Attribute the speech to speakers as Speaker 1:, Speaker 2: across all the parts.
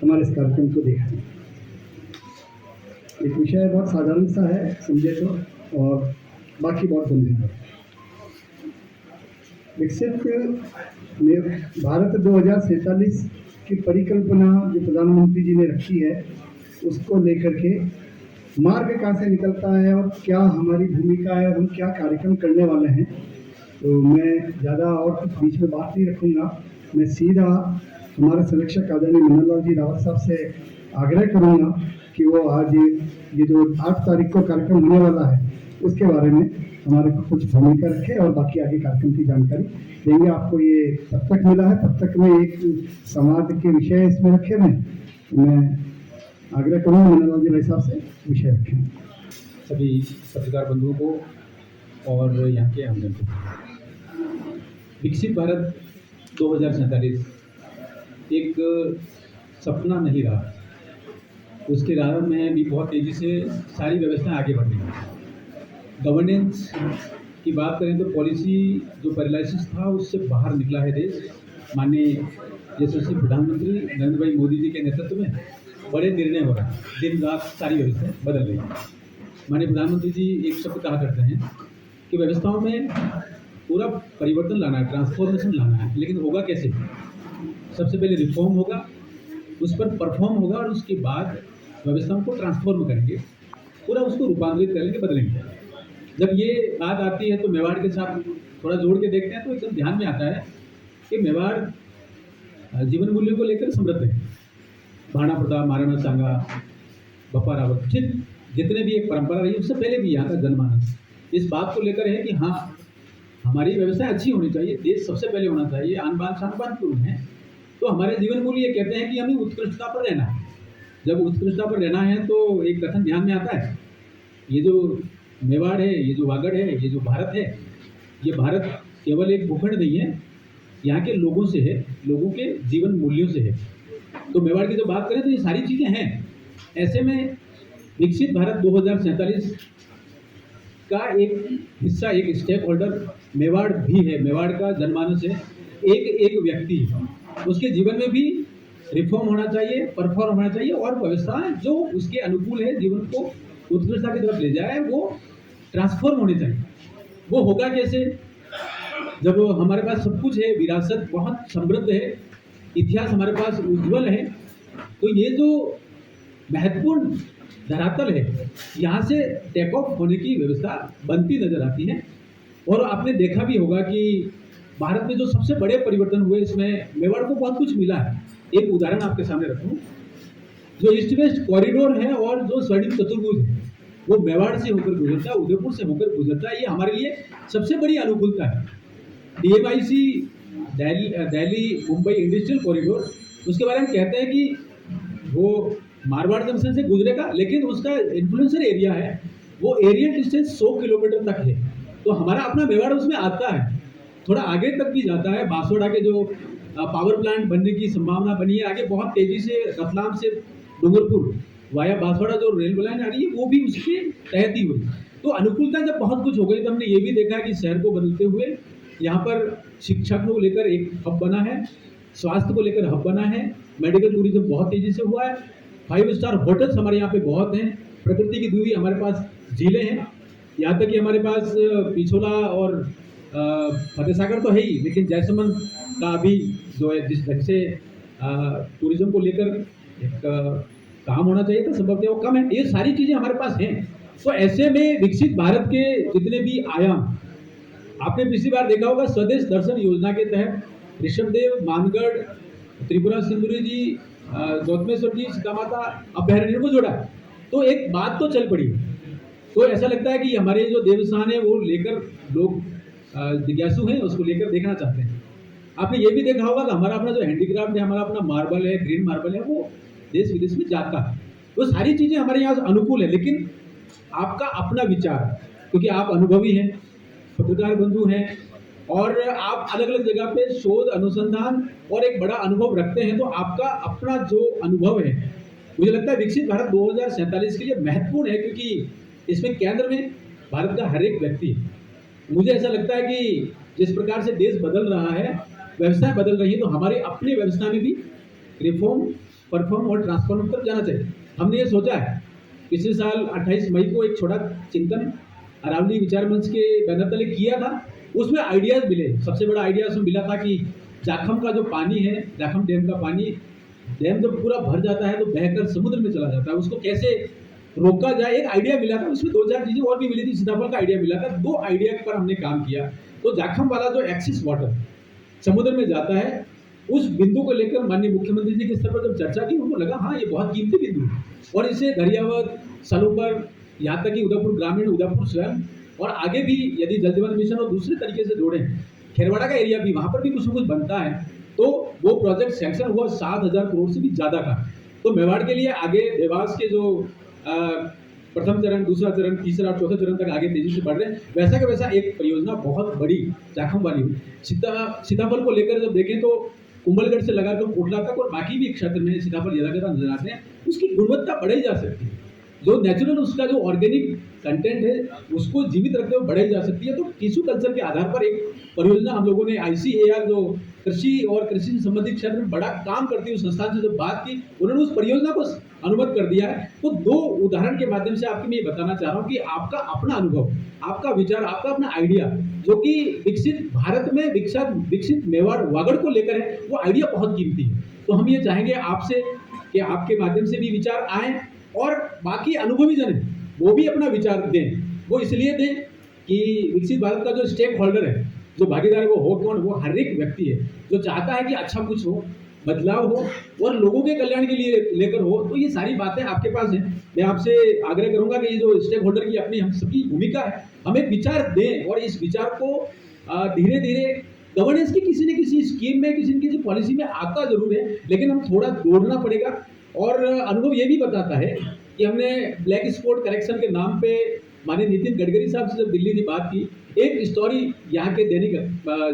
Speaker 1: हमारे इस कार्यक्रम को देखा है। एक विषय बहुत साधारण सा है समझे तो, और बाकी बहुत गंभीर है। विकसित में भारत 2047 की परिकल्पना जो प्रधानमंत्री जी ने रखी है, उसको लेकर के मार्ग कहाँ से निकलता है और क्या हमारी भूमिका है और हम क्या कार्यक्रम करने वाले हैं, तो मैं ज़्यादा और कुछ बीच में बात नहीं रखूँगा। मैं सीधा हमारे संरक्षक आदरणीय मनोहर लाल जी रावत साहब से आग्रह करूँगा कि वो आज ये जो 8 तारीख को कार्यक्रम होने वाला है उसके बारे में हमारे को कुछ भूमिका रखे और बाकी आगे कार्यक्रम की जानकारी देंगे। आपको ये पुस्तक मिला है, पुस्तक में एक समाज के विषय इसमें रखे हुए हैं। मैं आग्रह करूँगा मनोहर लाल जी भाई साहब से विषय रखें।
Speaker 2: सभी पत्रकार बंधुओं को और यहाँ के आमजन को, विकसित भारत 2047 एक सपना नहीं रहा, उसके राह में भी बहुत तेज़ी से सारी व्यवस्थाएं आगे बढ़ रही हैं। गवर्नेंस की बात करें तो पॉलिसी जो पैरालिसिस था उससे बाहर निकला है देश। माननीय यशस्वी प्रधानमंत्री नरेंद्र भाई मोदी जी के नेतृत्व में बड़े निर्णय हो रहे हैं, दिन रात सारी व्यवस्थाएं बदल रही हैं। माननीय प्रधानमंत्री जी एक शब्द कहा करते हैं कि व्यवस्थाओं में पूरा परिवर्तन लाना है, ट्रांसफॉर्मेशन लाना है, लेकिन होगा कैसे? सबसे पहले रिफॉर्म होगा, उस पर परफॉर्म होगा और उसके बाद व्यवस्थाओं को ट्रांसफॉर्म करेंगे, पूरा उसको रूपांतरित करेंगे, बदलेंगे। जब ये बात आती है तो मेवाड़ के साथ थोड़ा जोड़ के देखते हैं तो एकदम ध्यान में आता है कि मेवाड़ जीवन मूल्यों को लेकर समृद्ध है। भाणा प्रताप, महाराणा सांगा, बप्पा रावत, जितने भी एक परंपरा रही उससे पहले भी यहाँ का जनमानस इस बात को लेकर है कि हाँ, हमारी व्यवस्था अच्छी होनी चाहिए, देश सबसे पहले होना चाहिए, आन बान शान बान पूर्ण है। तो हमारे जीवन मूल्य ये कहते हैं कि हमें उत्कृष्टता पर रहना है। जब उत्कृष्टता पर रहना है तो एक कथन ध्यान में आता है, ये जो मेवाड़ है, ये जो वागड़ है, ये जो भारत है, ये भारत केवल एक भूखंड नहीं है, यहाँ के लोगों से है, लोगों के जीवन मूल्यों से है। तो मेवाड़ की जो बात करें तो ये सारी चीज़ें हैं। ऐसे में विकसित भारत 2047 का एक हिस्सा, एक स्टेक होल्डर मेवाड़ भी है, मेवाड़ का जनमानस है, एक एक व्यक्ति है। उसके जीवन में भी रिफॉर्म होना चाहिए, परफॉर्म होना चाहिए और व्यवस्था जो उसके अनुकूल है, जीवन को उत्कृष्टता की तरफ ले जाए, वो ट्रांसफॉर्म होनी चाहिए। वो होगा कैसे? जब हमारे पास सब कुछ है, विरासत बहुत समृद्ध है, इतिहास हमारे पास उज्ज्वल है, तो ये जो महत्वपूर्ण धरातल है, यहाँ से टेक ऑफ होने की व्यवस्था बनती नजर आती है। और आपने देखा भी होगा कि भारत में जो सबसे बड़े परिवर्तन हुए इसमें मेवाड़ को बहुत कुछ मिला है। एक उदाहरण आपके सामने रखूं, जो ईस्ट वेस्ट कॉरिडोर है और जो स्वर्णिम चतुर्भुज है वो मेवाड़ से होकर गुजरता है, उदयपुर से होकर गुजरता है। ये हमारे लिए सबसे बड़ी अनुकूलता है। DMIC Delhi Mumbai industrial corridor, उसके बारे में कहते हैं कि वो मारवाड़ जंक्शन से गुजरेगा, लेकिन उसका इन्फ्लुएंसर एरिया है, वो एरिया डिस्टेंस 100 किलोमीटर तक है। तो हमारा अपना मेवाड़ उसमें आता है, थोड़ा आगे तक भी जाता है। बांसवाड़ा के जो पावर प्लांट बनने की संभावना बनी है, आगे बहुत तेजी से रतलाम से डूंगरपुर वाया बांसवाड़ा जो रेलवे लाइन आ रही है वो भी उसके तहत ही हुई। तो अनुकूलता जब बहुत कुछ हो गई तो हमने ये भी देखा है कि शहर को बदलते हुए यहाँ पर शिक्षा को लेकर एक हब बना है, स्वास्थ्य को लेकर हब बना है, मेडिकल टूरिज्म बहुत तेजी से हुआ है, 5 स्टार होटल्स हमारे यहाँ पे बहुत हैं, प्रकृति की दी हुई हमारे पास झीलें हैं, यहाँ तक कि हमारे पास पिछोला और फतेह सागर तो है ही, लेकिन जैसलमेर का अभी जो है जिस ढंग से टूरिज्म को लेकर एक काम होना चाहिए था संभवतः वो कम है। ये सारी चीज़ें हमारे पास हैं। तो ऐसे में विकसित भारत के जितने भी आयाम, आपने पिछली बार देखा होगा स्वदेश दर्शन योजना के तहत ऋषभदेव, मानगढ़, त्रिपुरा सुंदरी जी, गौतमेश्वर जी, सीता माता अभयारण्य को जोड़ा। तो एक बात तो चल पड़ी। तो ऐसा लगता है कि हमारे जो देवस्थान है वो लेकर लोग जिज्ञासु हैं, उसको लेकर देखना चाहते हैं। आपने ये भी देखा होगा कि हमारा अपना जो हैंडीक्राफ्ट है, हमारा अपना मार्बल है, ग्रीन मार्बल है, वो देश विदेश में जाता है। वो सारी चीज़ें हमारे यहाँ अनुकूल है, लेकिन आपका अपना विचार, क्योंकि आप अनुभवी हैं, पत्रकार बंधु हैं और आप अलग अलग जगह पे शोध अनुसंधान और एक बड़ा अनुभव रखते हैं, तो आपका अपना जो अनुभव है, मुझे लगता है विकसित भारत 2047 के लिए महत्वपूर्ण है, क्योंकि इसमें केंद्र में भारत का हर एक व्यक्ति है। मुझे ऐसा लगता है कि जिस प्रकार से देश बदल रहा है, व्यवस्थाएं बदल रही है, तो हमारे अपने व्यवस्था में भी रिफॉर्म परफॉर्म और ट्रांसफॉर्म तक जाना चाहिए। हमने ये सोचा है, पिछले साल 28 मई को एक छोटा चिंतन अरावली विचार मंच के बैनर तले किया था। उसमें आइडियाज़ मिले। सबसे बड़ा आइडिया उसमें मिला था कि जाखम का जो पानी है, जाखम डैम का पानी, डैम जब पूरा भर जाता है तो बहकर समुद्र में चला जाता है, उसको कैसे रोका जाए, एक आइडिया मिला था। उसमें 2-4 चीज़ें और भी मिली थी। सीताफल का आइडिया मिला था। 2 आइडिया पर हमने काम किया। तो जाखम वाला जो एक्सिस वाटर समुद्र में जाता है, उस बिंदु को लेकर माननीय मुख्यमंत्री जी के स्तर पर जब चर्चा की, उनको लगा हाँ ये बहुत कीमती बिंदु है और इसे दरियावत, सलोपर, यहाँ तक कि उदयपुर ग्रामीण, उदयपुर स्वयं और आगे भी यदि जल जीवन मिशन और दूसरे तरीके से जोड़ें, खेरवाड़ा का एरिया भी, वहाँ पर भी कुछ न कुछ बनता है, तो वो प्रोजेक्ट सैंक्शन हुआ 7,000 करोड़ से भी ज़्यादा का। तो मेवाड़ के लिए आगे देवास के जो प्रथम चरण, दूसरा चरण, तीसरा, चौथा चरण तक आगे तेजी से बढ़ रहे हैं। वैसा का वैसा एक परियोजना बहुत बड़ी जाखम वाली हुई। सीताफल को लेकर जब देखें तो कुंभलगढ़ से लगाकर कोटला तक और बाकी भी क्षेत्र में सीताफल ज़्यादा नजर आते हैं। उसकी गुणवत्ता बढ़ाई जा सकती है, जो नेचुरल उसका जो ऑर्गेनिक कंटेंट है उसको जीवित रखते हुए बढ़ाई जा सकती है। तो टिश्यू कल्चर के आधार पर एक परियोजना हम लोगों ने ICAR जो कृषि और कृषि से संबंधित क्षेत्र में बड़ा काम करती है उस संस्थान से जब बात की, उन्होंने उस परियोजना को अनुमत कर दिया है। तो 2 उदाहरण के माध्यम से आपको मैं ये बताना चाह रहा हूँ कि आपका अपना अनुभव, आपका विचार, आपका अपना आइडिया जो कि विकसित भारत में विकसित मेवाड़ वागड़ को लेकर है, वो आइडिया बहुत कीमती है। तो हम ये चाहेंगे आपसे कि आपके माध्यम से भी विचार आए और बाकी अनुभवी जन वो भी अपना विचार दें। वो इसलिए दें कि विकसित भारत का जो स्टेक होल्डर है, जो भागीदार है, वो हो कौन? वो हर एक व्यक्ति है जो चाहता है कि अच्छा कुछ हो, बदलाव हो और लोगों के कल्याण के लिए लेकर हो। तो ये सारी बातें आपके पास हैं। मैं आपसे आग्रह करूंगा कि ये जो स्टेक होल्डर की अपनी हम सबकी भूमिका है, हमें विचार दें और इस विचार को धीरे धीरे गवर्नेंस की किसी न किसी स्कीम में, किसी न किसी पॉलिसी में आता जरूर है, लेकिन हम थोड़ा दौड़ना पड़ेगा। और अनुभव ये भी बताता है कि हमने ब्लैक स्पॉट करेक्शन के नाम पे माननीय नितिन गडकरी साहब से जब दिल्ली की बात की, एक स्टोरी यहाँ के दैनिक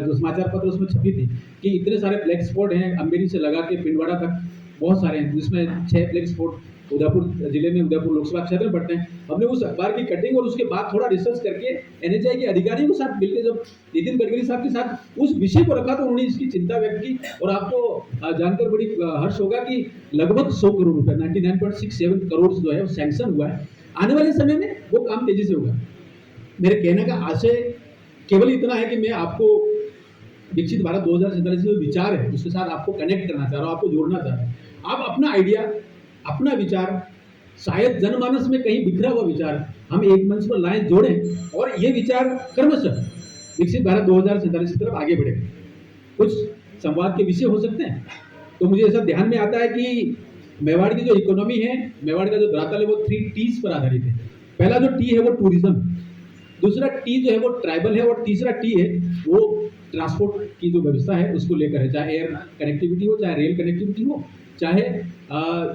Speaker 2: जो समाचार पत्र उसमें छपी थी कि इतने सारे ब्लैक स्पॉट हैं अम्बेरी से लगा के पिंडवाड़ा तक, बहुत सारे हैं, जिसमें 6 ब्लैक स्पॉट उदयपुर जिले में, उदयपुर लोकसभा क्षेत्र में पड़ते हैं। हमने उस अखबार की कटिंग और उसके बाद थोड़ा रिसर्च करके NHI के अधिकारियों के साथ मिलकर जब नितिन गडकरी साहब के साथ उस विषय को रखा तो उन्होंने इसकी चिंता व्यक्त की। और आपको जानकर बड़ी हर्ष होगा कि लगभग 100 करोड़ रुपए 99.67 करोड़ जो है वो सैंक्शन हुआ है। आने वाले समय में वो काम तेजी से होगा। मेरे कहने का आशय केवल इतना है कि मैं आपको विकसित भारत 2047 जो विचार है उसके साथ आपको कनेक्ट करना चाह रहा हूँ, आपको जोड़ना चाह रहा हूँ। आप अपना आइडिया, अपना विचार, शायद जनमानस में कहीं बिखरा हुआ विचार हम एक मंच पर लाएं, जोड़ें और ये विचार क्रमशः विकसित भारत 2047 की तरफ आगे बढ़े। कुछ संवाद के विषय हो सकते हैं। तो मुझे ऐसा ध्यान में आता है कि मेवाड़ की जो इकोनॉमी है, मेवाड़ का जो धरातल है वो 3 T's पर आधारित है। पहला जो T है वो टूरिज्म, दूसरा T जो है वो ट्राइबल है और तीसरा T है वो ट्रांसपोर्ट की जो व्यवस्था है उसको लेकर है, चाहे एयर कनेक्टिविटी हो, चाहे रेल कनेक्टिविटी हो, चाहे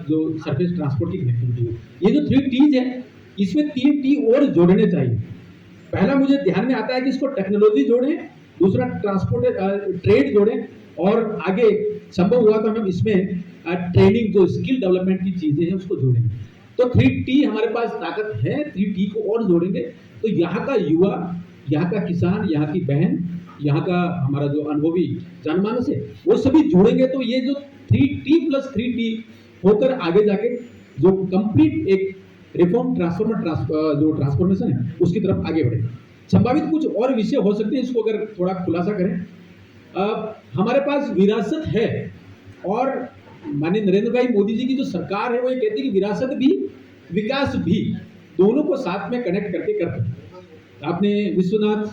Speaker 2: जो सरफेस ट्रांसपोर्ट की कनेक्टिविटी हो। ये जो 3 T's है इसमें 3 T और जोड़ने चाहिए। पहला मुझे ध्यान में आता है कि इसको टेक्नोलॉजी जोड़ें, दूसरा ट्रांसपोर्ट ट्रेड जोड़ें और आगे संभव हुआ तो हम इसमें ट्रेनिंग जो स्किल डेवलपमेंट की चीजें हैं उसको जोड़ेंगे। तो 3T हमारे पास ताकत है, 3T को और जोड़ेंगे तो यहाँ का युवा, यहाँ का किसान, यहाँ की बहन, यहाँ का हमारा जो अनुभवी जनमानस है वो सभी जुड़ेंगे। तो ये जो 3T + 3T होकर आगे जाके जो कंप्लीट एक रिफॉर्म जो ट्रांसफॉर्मेशन है उसकी तरफ आगे बढ़े। संभावित कुछ और विषय हो सकते हैं, इसको अगर थोड़ा खुलासा करें। हमारे पास विरासत है और माननीय नरेंद्र भाई मोदी जी की जो सरकार है वो ये कहती है कि विरासत भी विकास भी दोनों को साथ में कनेक्ट करके करते हैं। आपने विश्वनाथ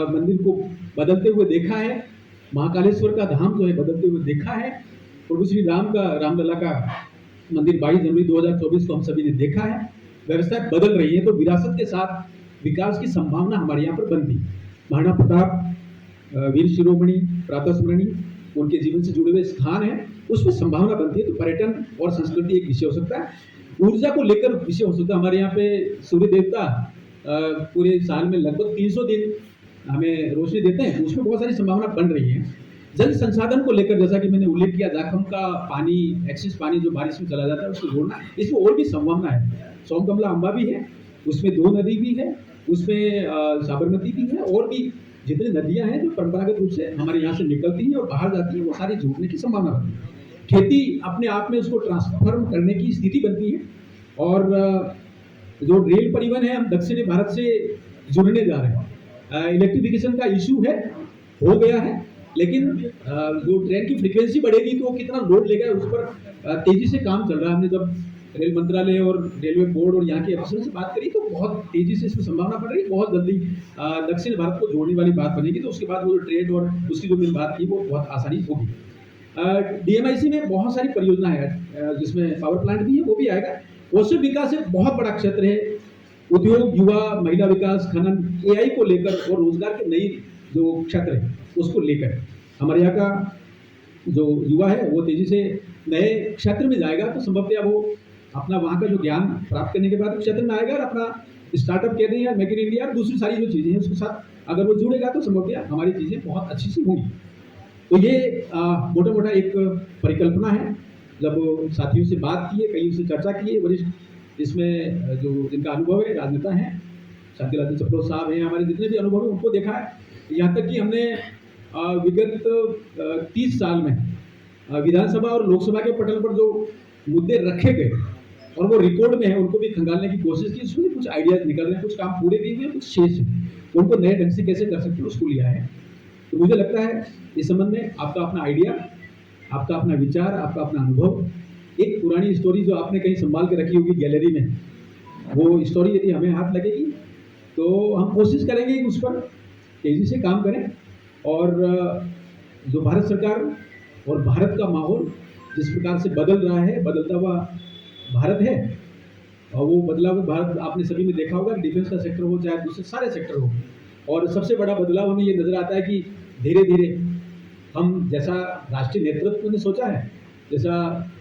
Speaker 2: मंदिर को बदलते हुए देखा है, महाकालेश्वर का धाम जो है बदलते हुए देखा है, प्रभु श्री राम का रामलला का मंदिर 22 जनवरी 2024 को हम सभी ने देखा है। व्यवस्थाएं बदल रही है तो विरासत के साथ विकास की संभावना हमारे यहाँ पर बनती। महाराणा प्रताप वीर शिरोमणि प्रातःस्मरणीय उनके जीवन से जुड़े हुए स्थान है, उसमें संभावना बनती है। तो पर्यटन और संस्कृति एक विषय हो सकता है। ऊर्जा को लेकर विषय हो सकता है। हमारे यहाँ पे सूर्य देवता पूरे साल में लगभग 300 दिन हमें रोशनी देते हैं, उसमें बहुत सारी संभावना बन रही है। जल संसाधन को लेकर जैसा कि मैंने उल्लेख किया, जाखम का पानी, एक्सिस पानी जो बारिश में चला जाता है उसको जोड़ना, इसमें और भी संभावना है। सोमकमला अम्बा भी है, उसमें 2 नदी भी है, उसमें साबरमती भी है और भी जितनी नदियां हैं जो परंपरागत रूप से हमारे यहाँ से निकलती हैं और बाहर जाती हैं वो सारी जोड़ने की संभावना होती है। खेती अपने आप में उसको ट्रांसफॉर्म करने की स्थिति बनती है। और जो रेल परिवहन है, हम दक्षिणी भारत से जुड़ने जा रहे हैं। इलेक्ट्रिफिकेशन का इशू है, हो गया है, लेकिन जो ट्रेन की फ्रीक्वेंसी बढ़ेगी तो कितना लोड लेगा उस पर तेजी से काम चल रहा है। हमने जब रेल मंत्रालय और रेलवे बोर्ड और यहाँ के अफसरों से बात करी तो बहुत तेजी से इसमें संभावना बढ़ रही है, बहुत जल्दी दक्षिण भारत को जोड़ने वाली बात बनेगी। तो उसके बाद वो जो ट्रेड और उसकी जो मैंने बात की वो बहुत आसानी होगी। डीएमआईसी में बहुत सारी परियोजना है, जिसमें पावर प्लांट भी है, वो भी आएगा। कौशल विकास एक बहुत बड़ा क्षेत्र है, उद्योग, युवा, महिला विकास, खनन, एआई को लेकर और रोजगार के नई जो क्षेत्र है उसको लेकर हमारे यहाँ का जो युवा है वो तेजी से नए क्षेत्र में जाएगा। तो संभवतः वो अपना वहाँ का जो ज्ञान प्राप्त करने के बाद क्षेत्र में आएगा और अपना स्टार्टअप कह रही है, मेक इन इंडिया और दूसरी सारी जो चीज़ें हैं उसके साथ अगर वो जुड़ेगा तो संभवतः हमारी चीज़ें बहुत अच्छी सी होंगी। तो ये मोटा मोटा एक परिकल्पना है। जब साथियों से बात की है, कई से चर्चा की है, वरिष्ठ इसमें जो जिनका अनुभव है, राजनेता हैं, शांति लाल चपलोत साहब हैं, हमारे जितने भी अनुभव हैं उनको देखा है। यहाँ तक कि हमने विगत 30 साल में विधानसभा और लोकसभा के पटल पर जो मुद्दे रखे गए और वो रिकॉर्ड में है उनको भी खंगालने की कोशिश की। उसमें कुछ आइडियाज निकल रहे हैं, कुछ काम पूरे भी हुए, कुछ शेष है, उनको नए ढंग से कैसे कर सकते हैं उसको लिया है। तो मुझे लगता है इस संबंध में आपका अपना आइडिया, आपका अपना विचार, आपका अपना अनुभव, एक पुरानी स्टोरी जो आपने कहीं संभाल के रखी होगी गैलरी में, वो स्टोरी यदि हमें हाथ लगेगी तो हम कोशिश करेंगे कि उस पर तेज़ी से काम करें। और जो भारत सरकार और भारत का माहौल जिस प्रकार से बदल रहा है, बदलता हुआ भारत है, और वो बदलाव भारत आपने सभी ने देखा होगा, डिफेंस का सेक्टर हो चाहे दूसरे सारे सेक्टर हो। और सबसे बड़ा बदलाव हमें ये नज़र आता है कि धीरे धीरे हम जैसा राष्ट्रीय नेतृत्व ने सोचा है, जैसा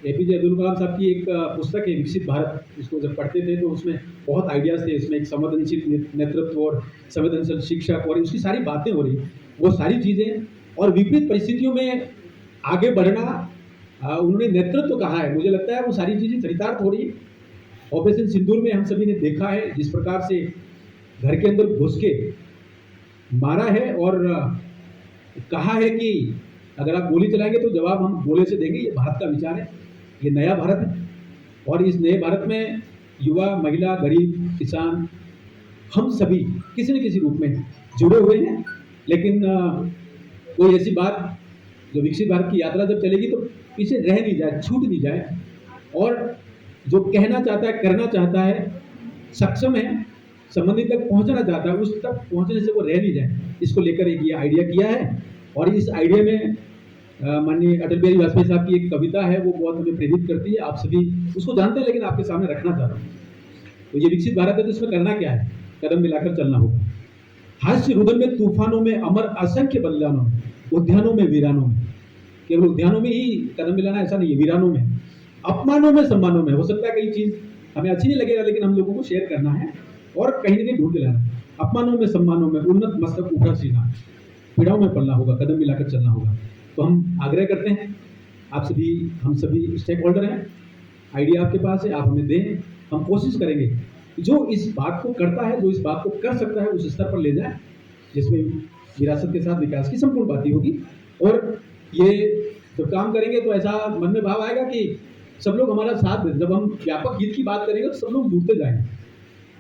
Speaker 2: एपीजे अब्दुल कलाम साहब की एक पुस्तक है विकसित भारत, इसको जब पढ़ते थे तो उसमें बहुत आइडियाज़ थे। इसमें एक संवेदनशील नेतृत्व और संवेदनशील शिक्षक और उसकी सारी बातें हो रही, वो सारी चीज़ें और विपरीत परिस्थितियों में आगे बढ़ना उन्होंने नेतृत्व कहा है। मुझे लगता है वो सारी चीज़ें चरितार्थ हो रही। ऑपरेशन सिंदूर में हम सभी ने देखा है जिस प्रकार से घर के अंदर घुस के मारा है और कहा है कि अगर आप गोली चलाएंगे तो जवाब हम गोले से देंगे। ये भारत का विचार है, ये नया भारत है। और इस नए भारत में युवा, महिला, गरीब, किसान, हम सभी किसी न किसी रूप में जुड़े हुए हैं। लेकिन कोई ऐसी बात जो विकसित भारत की यात्रा जब चलेगी तो पीछे रह नहीं जाए, छूट नहीं जाए, और जो कहना चाहता है, करना चाहता है, सक्षम है, संबंधित तक पहुंचना चाहता है, उस तक पहुंचने से वो रह नहीं जाए, इसको लेकर एक ये आइडिया किया है। और इस आइडिया में माननीय अटल बिहारी वाजपेयी साहब की एक कविता है, वो बहुत हमें प्रेरित करती है। आप सभी उसको जानते हैं लेकिन आपके सामने रखना चाह रहा हूँ। तो ये विकसित भारत है तो इसमें करना क्या है, कदम मिलाकर चलना होगा। हास्य रुदन में, तूफानों में, अमर असंख्य बलिदानों में, उद्यानों में, वीरानों में, केवल उद्यानों में ही कदम मिलाना ऐसा नहीं है, वीरानों में, अपमानों में, सम्मानों में। हो सकता है कई चीज़ हमें अच्छी नहीं लगेगा लेकिन हम लोगों को शेयर करना है और कहीं ना कहीं ढूंढ के लाना। अपमानों में, सम्मानों में, उन्नत मस्तक ऊपर सीना, पीड़ाओं में पलना होगा, कदम मिलाकर चलना होगा। तो हम आग्रह करते हैं, आप सभी, हम सभी स्टेक होल्डर हैं, आइडिया आपके पास है, आप हमें दें, हम कोशिश करेंगे जो इस बात को करता है, जो इस बात को कर सकता है उस स्तर पर ले जाए जिसमें विरासत के साथ विकास की संपूर्ण बातें होगी। और ये जब काम करेंगे तो ऐसा मन में भाव आएगा कि सब लोग हमारा साथ दें। जब हम व्यापक हित की बात करेंगे तो सब लोग जुड़ते जाएंगे,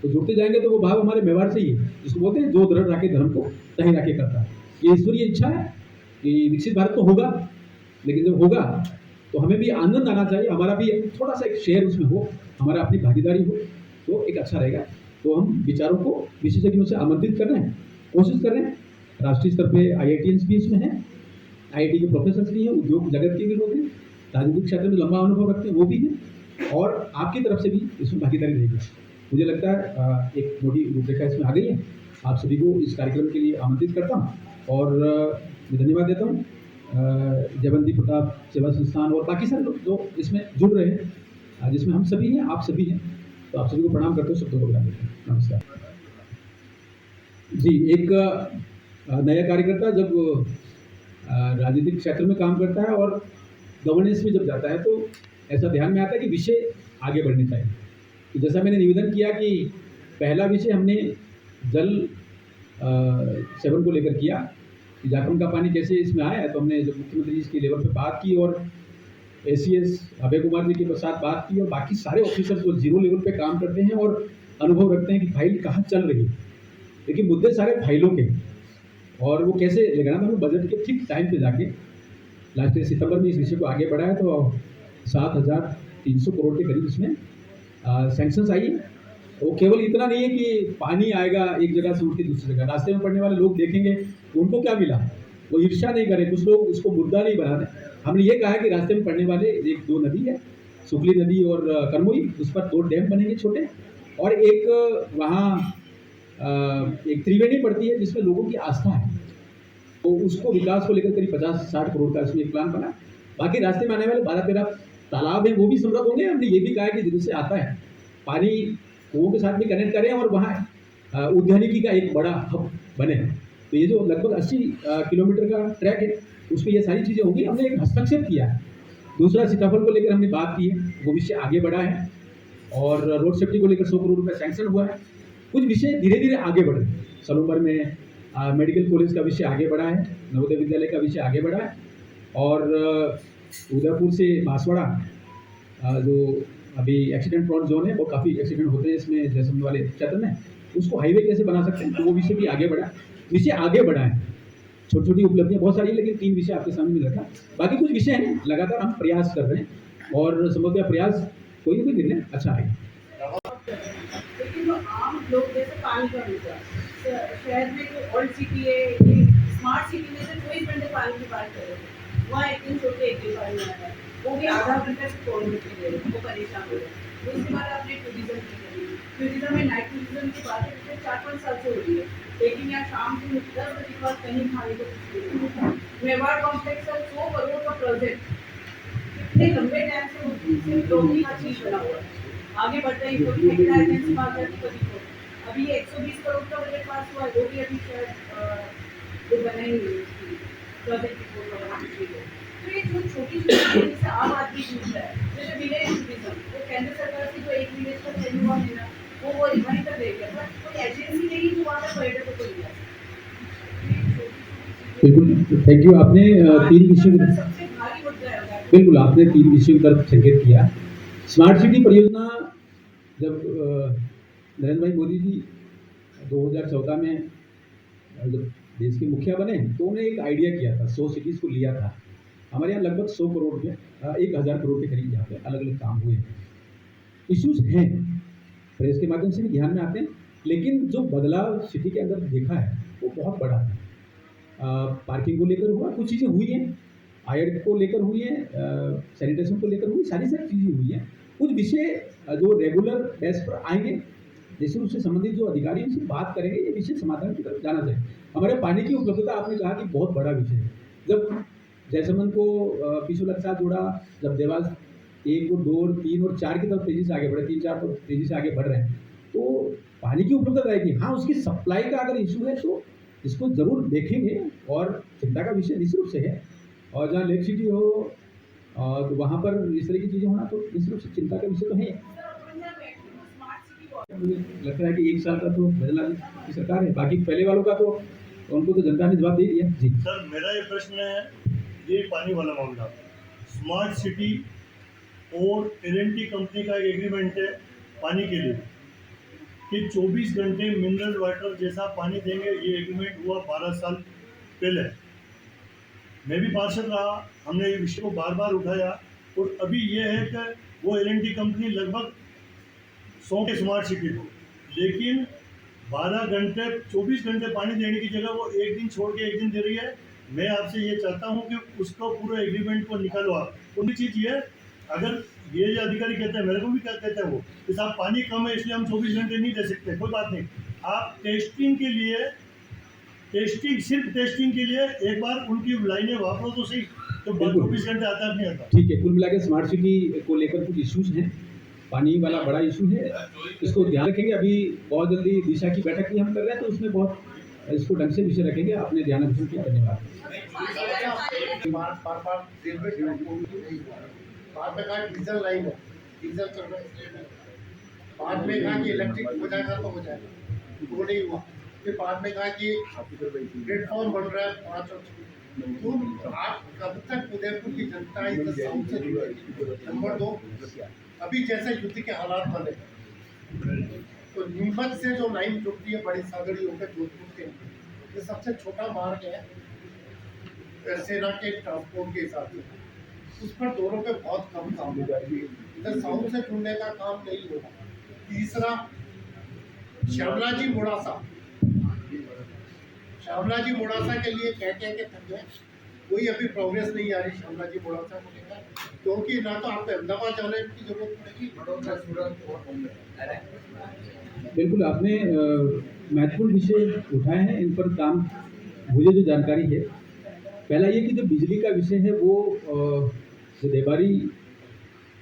Speaker 2: तो जुड़ते जाएंगे तो वो भाव हमारे व्यवहार से ही है, जिसको बोलते हैं जो दृढ़ राखे धर्म को तहीं राखे करता है। ये ईश्वरीय इच्छा है कि विकसित भारत तो होगा, लेकिन जब होगा तो हमें भी आनंद आना चाहिए, हमारा भी थोड़ा सा एक शेयर उसमें हो, हमारा अपनी भागीदारी हो, तो एक अच्छा रहेगा। तो हम विचारों को विशेषज्ञों से आमंत्रित कर रहे हैं, कोशिश कर रहे हैं। राष्ट्रीय स्तर पे IITians भी इसमें हैं, IIT के प्रोफेसर्स भी हैं, उद्योग जगत के भी लोग हैं, राजनीतिक क्षेत्र में लंबा अनुभव रखते हैं वो भी हैं, और आपकी तरफ से भी इसमें भागीदारी रहेगी। मुझे लगता है एक मोटी रूपरेखा इसमें आ गई है। आप सभी को इस कार्यक्रम के लिए आमंत्रित करता हूँ और मैं धन्यवाद देता हूँ जयवंती प्रताप सेवा संस्थान और बाकी सारे लोग जो इसमें जुड़ रहे हैं, जिसमें हम सभी हैं, आप सभी हैं। तो आप सभी को प्रणाम करते हो, शब्दों को विदा देते हैं। नमस्कार जी। एक नया कार्यकर्ता जब राजनीतिक क्षेत्र में काम करता है और गवर्नेंस में जब जाता है तो ऐसा ध्यान में आता है कि विषय आगे बढ़ने चाहिए। तो जैसा मैंने निवेदन किया कि पहला विषय हमने जल सेवन को लेकर किया कि झारखंड का पानी कैसे इसमें आया है। तो हमने जब मुख्यमंत्री जी इसके लेवल पे बात की और एसीएस अभय कुमार जी के साथ बात की और बाकी सारे ऑफिसर्स जो जीरो लेवल पे काम करते हैं और अनुभव रखते हैं कि फाइल कहाँ चल रही है, लेकिन मुद्दे सारे फाइलों के और वो कैसे लेगा ना, बजट के ठीक टाइम पे जाके लास्ट ईयर सितंबर में इस विषय को आगे बढ़ाया तो 7,300 करोड़ के करीब इसमें सैंक्शंस आई है। वो केवल इतना नहीं है कि पानी आएगा एक जगह से उठ के दूसरी जगह, रास्ते में पड़ने वाले लोग देखेंगे उनको क्या मिला, वो ईर्ष्या नहीं करें, कुछ लोग इसको मुद्दा नहीं बना दें। हमने ये कहा है कि रास्ते में पड़ने वाले एक दो नदी है, सुगली नदी और करमोई, उस पर 2 डैम बनेंगे छोटे, और एक वहाँ एक त्रिवेणी पड़ती है जिसमें लोगों की आस्था है, तो उसको विकास को लेकर करीब 50-60 करोड़ का इसमें एक प्लान बना। बाकी रास्ते में आने वाले 12-13 तालाब हैं, वो भी समृद्ध होंगे। हमने ये भी कहा है कि जिनसे आता है पानी कुओं के साथ भी कनेक्ट करें और वहाँ उद्यानिकी का एक बड़ा हब बने। तो ये जो लगभग 80 किलोमीटर का ट्रैक है उसमें ये सारी चीज़ें होंगी। हमने एक हस्तक्षेप किया है। दूसरा, सीताफल को लेकर हमने बात की है, वो विषय आगे बढ़ा है और रोड सेफ्टी को लेकर 100 करोड़ रुपये सैंक्शन हुआ है। कुछ विषय धीरे धीरे आगे बढ़ रहे हैं। सलोमर में मेडिकल कॉलेज का विषय आगे बढ़ा है, नवोदय विद्यालय का विषय आगे बढ़ा है, और उदयपुर से बांसवाड़ा जो अभी एक्सीडेंट प्रोन जोन है, वो काफ़ी एक्सीडेंट होते हैं इसमें जैसलमेर वाले क्षेत्र में, उसको हाईवे कैसे बना सकते हैं, तो वो विषय भी आगे बढ़ा। विषय आगे बढ़ा है, छोटी छोटी उपलब्धियाँ बहुत सारी, लेकिन 3 विषय आपके सामने में रखा। बाकी कुछ विषय हैं, लगातार हम प्रयास कर रहे हैं और संभवतः प्रयास कोई ना कोई निर्णय अच्छा आएगा।
Speaker 3: लेकिन जो आम लोग जैसे पानी का मुद्दा, शहर में जो ओल्ड सिटी है, ये स्मार्ट सिटी में से 24 घंटे पानी की बात कर रहे हैं, वहाँ एक दिन छोटे एक दिन पानी आता है, वो भी आधा घंटा से 4 मिनट के लिए, वो परेशान हो रहे हैं। तो उसके बाद आपने टूरिज्म की करी, टूरिज्म में नाइट टूरिज्म की बात है पिछले 4-5 साल से हो रही है, लेकिन यहाँ शाम को 10 बजे के बाद कहीं खाने को कुछ नहीं मिलता। मेवाड़ कॉम्प्लेक्स का 100 करोड़ का प्रोजेक्ट कितने लंबे टाइम से लोग की चीज बना हुआ है, आगे बढ़ रही है, कभी हेक्टर एजेंसी पास जाती, कभी तो अभी 120 करोड़ का बजट पास हुआ है, वो भी अभी शायद वो बना ही नहीं है प्रोजेक्ट रिपोर्ट वगैरह कुछ भी हो। तो ये जो छोटी छोटी चीजें जिससे आम आदमी पूछ रहा है, जैसे विलेज टूरिज्म, वो केंद्र सरकार से जो एक विलेज का चयन हुआ है ना, वो वहीं तक रह गया, बट कोई एजेंसी नहीं जो वहाँ तक पर्यटकों को ले जा सके।
Speaker 2: बिल्कुल, थैंक यू। आपने 3 विषयों,
Speaker 3: सबसे भारी मुद्दा है।
Speaker 2: बिल्कुल आपने 3 विषयों की तरफ संकेत किया। स्मार्ट सिटी परियोजना जब नरेंद्र भाई मोदी जी 2014 में जब देश के मुखिया बने तो उन्होंने एक आइडिया किया था, 100 सिटीज़ को लिया था। हमारे यहाँ लगभग 100 करोड़ रुपये 1000 करोड़ के करीब यहाँ पे अलग अलग काम हुए हैं। इश्यूज हैं, प्रेस के माध्यम से भी ध्यान में आते हैं, लेकिन जो बदलाव सिटी के अंदर देखा है वो बहुत बड़ा है। पार्किंग को लेकर हुआ, कुछ चीज़ें हुई हैं, आयर को लेकर हुई है, सैनिटेशन को लेकर हुई, सारी चीज़ें हुई हैं। कुछ विषय जो रेगुलर बेस पर आएंगे, जैसे उससे संबंधित जो अधिकारी उनसे बात करेंगे, ये विषय समाधान की तरफ जाना चाहिए। हमारे पानी की उपलब्धता आपने कहा कि बहुत बड़ा विषय है। जब जैसलमेर को पिछले के साथ जोड़ा, जब देवास 1 और 2 और 3 और 4 की तरफ तेज़ी से आगे बढ़े, 3-4 तो तेज़ी से आगे बढ़ रहे हैं, तो पानी की उपलब्धता रहेगी। हाँ, उसकी सप्लाई का अगर इशू है तो इसको ज़रूर देखेंगे और चिंता का विषय निश्चित रूप से है। और जहाँ लेक सिटी हो तो वहाँ पर इस तरह की चीज़ें होना तो निश्चित रूप से चिंता का विषय तो है। मुझे लगता है कि 1 साल का तो बदला की सरकार है, बाकी पहले वालों का तो उनको तो जनता ने जवाब दे दिया। जी
Speaker 4: सर, मेरा ये प्रश्न है, ये पानी वाला मामला, स्मार्ट सिटी और एल&टी कंपनी का एक एग्रीमेंट है पानी के लिए कि 24 घंटे मिनरल वाटर जैसा पानी देंगे। ये एग्रीमेंट हुआ 12 साल पहले। मैं भी पार्षद रहा, हमने ये विषय को बार बार उठाया, और अभी ये है कि वो एल&टी कंपनी लगभग 100 के स्मार्ट सिटी को, लेकिन 12 घंटे 24 घंटे पानी देने की जगह वो एक दिन छोड़ के एक दिन दे रही है। मैं आपसे ये चाहता हूँ कि उसको पूरे एग्रीमेंट को निकालो आप। उनकी चीज़ ये, अगर ये जो अधिकारी कहते हैं, मेरे को भी क्या कहते हैं वो, कि साहब पानी कम है इसलिए हम 24 घंटे नहीं दे सकते, कोई बात नहीं, आप टेस्टिंग के लिए, सिर्फ टेस्टिंग के लिए एक बार उनकी लाइनें वापरो तो सही, तो 24 घंटे आता नहीं आता।
Speaker 2: ठीक है, कुल मिला के स्मार्ट सिटी को लेकर कुछ इश्यूज हैं, पानी वाला बड़ा इशू है, इसको ध्यान रखेंगे। अभी बहुत जल्दी दिशा की बैठक भी हम कर रहे हैं, तो उसमें बहुत इसको ढंग से विषय रखेंगे। आपने ध्यान रखने किया, धन्यवाद।
Speaker 5: बाद में कहा डीजल लाइन है, डीजल चल रहा है, बाद में कहा कि इलेक्ट्रिक हो जाएगा तो हो जाएगा, वो नहीं हुआ। फिर बाद में कहा कि प्लेटफॉर्म बन रहा है 5 और तो आप कब तक उदयपुर की जनता इस साउथ से जुड़ेगी? नंबर 2, अभी जैसे युद्ध के हालात बने तो नीमच से जो लाइन जुड़ती है बड़ी सागरी होकर जोधपुर के लिए, ये सबसे छोटा मार्ग है सेना के ट्रांसपोर्ट के हिसाब से, उस पर दोनों पे बहुत कम काम होगा। इधर साउथ से जुड़ने का काम नहीं होगा। तीसरा, श्यामलाजी मोड़ासा, श्यामलाजी मोड़ासा के लिए कह के थक गए, कोई अभी प्रोग्रेस नहीं आ रही श्यामलाजी मोड़ासा को लेकर, क्योंकि ना तो आपको अहमदाबाद जाने की जरूरत पड़ेगी।
Speaker 2: बिल्कुल आपने महत्वपूर्ण विषय उठाए हैं, इन पर काम मुझे जो जानकारी है, पहला ये कि जो बिजली का विषय है वो जो देबारी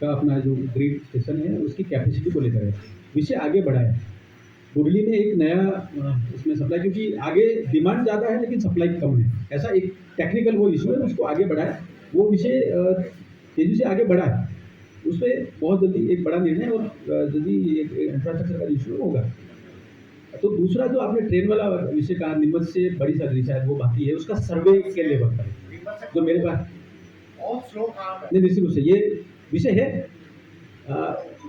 Speaker 2: का अपना जो ग्रिड स्टेशन है उसकी कैपेसिटी को लेकर है, विषय आगे बढ़ा है। बुडली में एक नया इसमें सप्लाई, क्योंकि आगे डिमांड ज़्यादा है लेकिन सप्लाई कम है, ऐसा एक टेक्निकल वो इशू है, उसको आगे बढ़ाए, वो विषय तेज़ी से आगे बढ़ा है, उस पर बहुत जल्दी एक बड़ा निर्णय और जल्दी एक इंफ्रास्ट्रक्चर का इशू होगा। तो दूसरा जो आपने ट्रेन वाला विषय कहा, नीमच से बड़ी सर्जरी शायद वो बाकी है, उसका सर्वे के लेवल पर जो मेरे पास
Speaker 5: बहुत स्लो काम है।
Speaker 2: नहीं, निश्चित रूप से ये विषय है।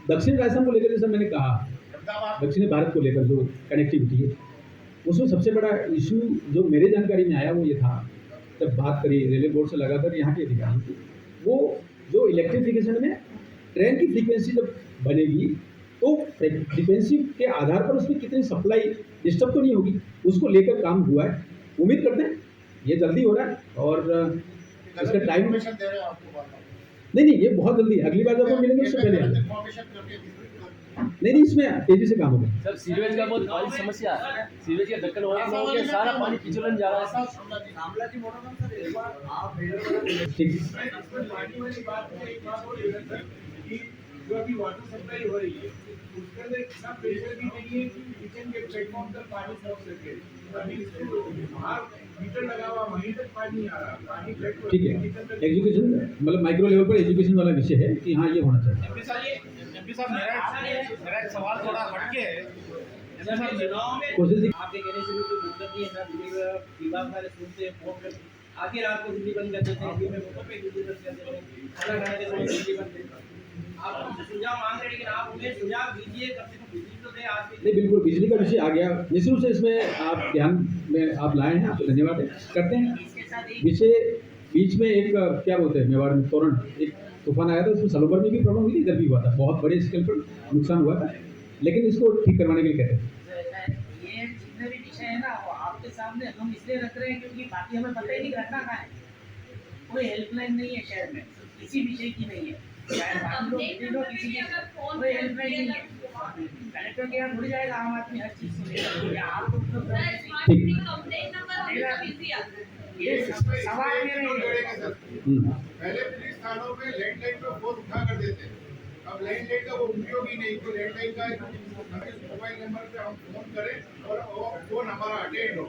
Speaker 2: दक्षिण राजस्थान को लेकर जैसा मैंने कहा, दक्षिणी भारत को लेकर जो कनेक्टिविटी है, उसमें सबसे बड़ा इशू जो मेरे जानकारी में आया वो ये था, जब बात करी रेलवे बोर्ड से लगाकर यहाँ के अधिकारी की, वो जो इलेक्ट्रिफिकेशन में ट्रेन की फ्रीक्वेंसी जब बनेगी तो फ्रीक्वेंसी के आधार पर उसमें कितनी सप्लाई डिस्टर्ब तो नहीं होगी, उसको लेकर काम हुआ है। उम्मीद करते हैं ये जल्दी हो रहा है और इसका टाइम
Speaker 5: इन्फॉर्मेशन दे रहे हैं आपको बात।
Speaker 2: नहीं, ये बहुत जल्दी, अगली बार जब हम मिलेंगे उससे पहले आएगा।
Speaker 5: इन्फॉर्मेशन करके
Speaker 2: नहीं, इसमें तेजी से काम होगा।
Speaker 6: सर सीवेज का बहुत बड़ी समस्या है, सीवेज के ढक्कन ओवरफ्लो हो गया, सारा पानी पिछड़न जा रहा है।
Speaker 3: शामलाजी मोड़ासा सर, एक बार आप
Speaker 2: ठीक,
Speaker 7: पानी वाली बात में एक बात और है सर कि जो अभी वाटर सप्लाई हो रही है उसके अंदर इतना प्रेशर भी नहीं है कि किचन के प्लेटफॉर्म तक पानी पहुंच सके। अभी इसको बाहर मीटर लगा हुआ वहीं तक पानी आ रहा, पानी प्लेटफॉर्म
Speaker 2: ठीक है। एजुकेशन मतलब माइक्रो लेवल पर एजुकेशन वाला विषय है कि हाँ ये होना चाहिए।
Speaker 7: एमपी साहब मेरा एक सवाल थोड़ा हटके है।
Speaker 2: कोशिश
Speaker 8: आपके कहने से भी कोई मतलब नहीं है ना, विभाग वाले सुनते हैं फोन कर आधी रात को बिजली बंद कर देते हैं, दिन में फोटो पे बिजली बंद कर देते हैं, खाना खाने के समय बिजली बंद कर देते हैं। आप हमसे सुझाव मांग रहे हैं लेकिन आप उन्हें सुझाव दीजिए, कम से कम बिजली तो दे आज के।
Speaker 2: नहीं, बिल्कुल बिजली का विषय आ गया, निश्चित रूप से इसमें आप ध्यान में आप लाए हैं, आपको धन्यवाद है। करते हैं
Speaker 3: इसके साथ एक
Speaker 2: विषय बीच में एक क्या बोलते हैं मेवाड़ में तोरण एक तूफान आया था, उसमें सलोबर में भी प्रॉब्लम हुई थी, इधर भी हुआ था, बहुत बड़े स्केल पर नुकसान हुआ था, लेकिन इसको ठीक करवाने के लिए कहते हैं।
Speaker 3: ये जितने भी विषय है ना वो आपके सामने हम इसलिए रख रहे हैं क्योंकि बाकी हमें पता ही नहीं घटना कहाँ है, कोई हेल्पलाइन नहीं है शहर में, किसी विषय की नहीं है, चाहे बाकी लोग किसी की कोई हेल्पलाइन नहीं है। कलेक्टर के यहाँ थोड़ी जाएगा आम आदमी हर चीज़ को लेकर, या आप लोग ये सवाल मेरा ये है।
Speaker 7: पहले पुलिस थानों में लैंडलाइन पे फोन उठा कर देते, अब लैंडलाइन का वो उपयोग ही नहीं, तो लैंडलाइन का मोबाइल नंबर पे हम फोन करें और फोन हमारा अटेंड हो।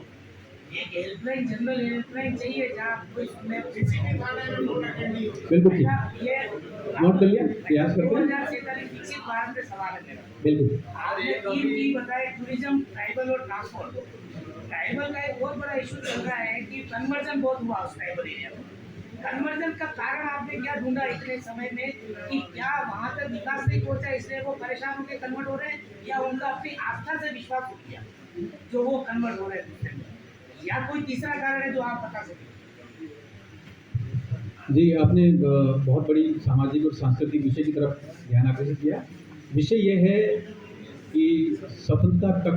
Speaker 3: एक हेल्पलाइन, जनरल हेल्पलाइन चाहिए जहाँ कोई सुने।
Speaker 7: किसी भी थाने में फोन अटेंड नहीं होता।
Speaker 2: बिल्कुल ठीक,
Speaker 3: ये
Speaker 2: नोट कर लिया, प्रयास करते हैं।
Speaker 3: 2047 विकसित भारत में सवाल है मेरा।
Speaker 2: बिल्कुल
Speaker 3: आपने 3 चीज बताए, टूरिज्म, ट्राइबल और ट्रांसपोर्ट। ट्राइबल का एक बहुत बड़ा इशू चल रहा है कि कन्वर्जन बहुत हुआ उस ट्राइबल एरिया में। कन्वर्जन का कारण आपने क्या ढूंढा इतने समय में कि क्या वहाँ तक विकास नहीं पहुँचा इसलिए वो परेशान होकर कन्वर्ट हो रहे हैं, या उनका अपनी आस्था से विश्वास उठ गया जो वो कन्वर्ट हो रहे हैं दूसरे में, या कोई तीसरा कारण है जो आप बता सकें?
Speaker 2: जी, आपने बहुत बड़ी सामाजिक और सांस्कृतिक विषय की तरफ ध्यान आकर्षित किया। विषय यह है कि स्वतंत्रता तक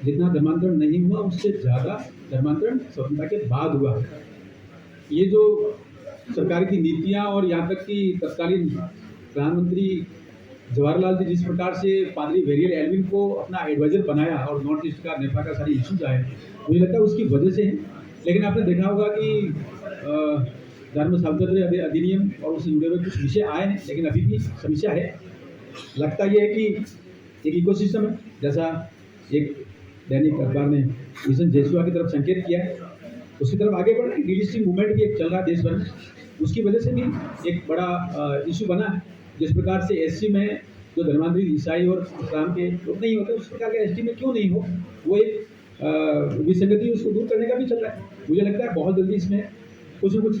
Speaker 2: जितना धर्मांतरण नहीं हुआ उससे ज़्यादा धर्मांतरण स्वतंत्रता के बाद हुआ। ये जो सरकार की नीतियाँ और यहाँ तक कि तत्कालीन प्रधानमंत्री जवाहरलाल जी जिस प्रकार से पादरी वेरियल एल्विन को अपना एडवाइजर बनाया और नॉर्थ ईस्ट का नेपाल का सारी इशूज आए, मुझे लगता है उसकी वजह से है। लेकिन आपने देखा होगा कि धर्म स्वातंत्र्य अधिनियम और उससे जुड़े हुए कुछ विषय आए हैं, लेकिन अभी भी समस्या है। लगता ये है कि एक इकोसिस्टम है, जैसा एक दैनिक अखबार ने मिशन जयसुआ की तरफ संकेत किया है, उसकी तरफ आगे बढ़ रहे हैं। डिलिस्टिंग मूवमेंट भी एक चल रहा है देश भर में, उसकी वजह से भी एक बड़ा इशू बना है। जिस प्रकार से एससी में जो धर्मांतरित ईसाई और इस्लाम के लोग नहीं होते, उस प्रकार के एसटी में क्यों नहीं हो, वो एक विसंगति उसको दूर करने का भी चल रहा है। मुझे लगता है बहुत जल्दी इसमें कुछ न कुछ